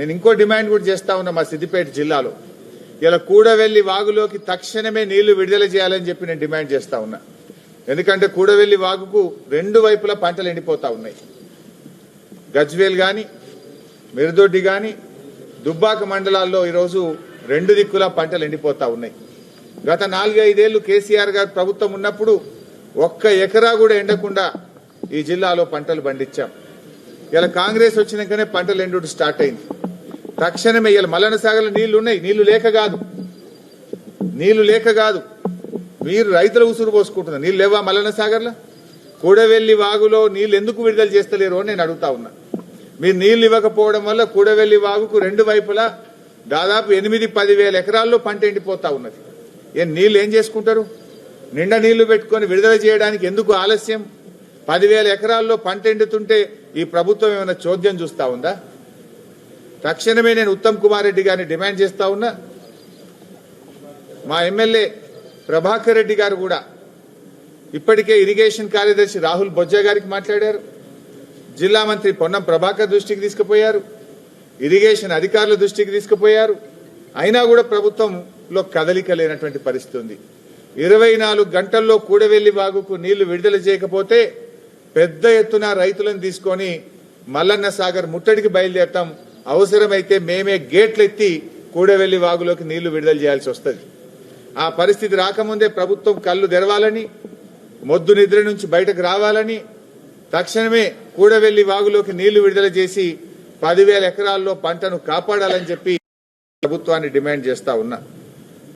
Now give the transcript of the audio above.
నేను ఇంకో డిమాండ్ కూడా చేస్తా ఉన్నా మా సిద్దిపేట జిల్లాలో ఇలా కూడవెల్లి వాగులోకి తక్షణమే నీళ్లు విడుదల చేయాలని చెప్పి నేను డిమాండ్ చేస్తా ఉన్నా. ఎందుకంటే కూడవెల్లి వాగుకు రెండు వైపులా పంటలు ఎండిపోతా ఉన్నాయి. గజ్వేల్ గాని మిర్దొడ్డి గాని దుబ్బాక మండలాల్లో ఈరోజు రెండు దిక్కులా పంటలు ఎండిపోతా ఉన్నాయి. గత 4-5 ఏళ్లు కేసీఆర్ గారు ప్రభుత్వం ఉన్నప్పుడు ఒక్క ఎకరా కూడా ఎండకుండా ఈ జిల్లాలో పంటలు పండించాం. ఇలా కాంగ్రెస్ వచ్చినాకనే పంటలు ఎండుడు స్టార్ట్ అయింది. తక్షణమే ఇలా మల్లన్న సాగర్లో నీళ్లు ఉన్నాయి, నీళ్లు లేక కాదు మీరు రైతుల ఉసురు పోసుకుంటున్నారు. నీళ్ళు లేవా మల్లన్న సాగర్లో? కూడవెల్లి వాగులో నీళ్లు ఎందుకు విడుదల చేస్తలేరు అని నేను అడుగుతా ఉన్నా. మీరు నీళ్లు ఇవ్వకపోవడం వల్ల కూడవెల్లి వాగుకు రెండు వైపులా దాదాపు 8-10 వేల ఎకరాల్లో పంట ఎండిపోతా ఉన్నది. నీళ్లు ఏం చేసుకుంటారు? నిండా నీళ్లు పెట్టుకొని విడుదల చేయడానికి ఎందుకు ఆలస్యం? 10,000 ఎకరాల్లో పంట ఎండుతుంటే ఈ ప్రభుత్వం ఏమైనా చోద్యం చూస్తా ఉందా? తక్షణమే నేను ఉత్తమ్ కుమార్ రెడ్డి గారిని డిమాండ్ చేస్తా ఉన్నా. మా ఎమ్మెల్యే ప్రభాకర్ రెడ్డి గారు కూడా ఇప్పటికే ఇరిగేషన్ కార్యదర్శి రాహుల్ బొజ్జా గారికి మాట్లాడారు. జిల్లా మంత్రి పొన్నం ప్రభాకర్ దృష్టికి తీసుకుపోయారు, ఇరిగేషన్ అధికారుల దృష్టికి తీసుకుపోయారు. అయినా కూడా ప్రభుత్వంలో కదలిక లేనటువంటి పరిస్థితి ఉంది. 24 గంటల్లో కూడవెల్లి వాగుకు నీళ్లు విడుదల చేయకపోతే పెద్ద ఎత్తున రైతులను తీసుకొని మల్లన్న సాగర్ ముట్టడికి బయలుదేరతాం. అవసరమైతే మేమే గేట్లు ఎత్తి కూడవెల్లి వాగులోకి నీళ్లు విడుదల చేయాల్సి వస్తుంది. ఆ పరిస్థితి రాకముందే ప్రభుత్వం కళ్ళు తెరవాలని, మొద్దు నిద్ర నుంచి బయటకు రావాలని, తక్షణమే కూడవెల్లి వాగులోకి నీళ్లు విడుదల చేసి 10,000 ఎకరాల్లో పంటను కాపాడాలని చెప్పి ప్రభుత్వాన్ని డిమాండ్ చేస్తా ఉన్నా.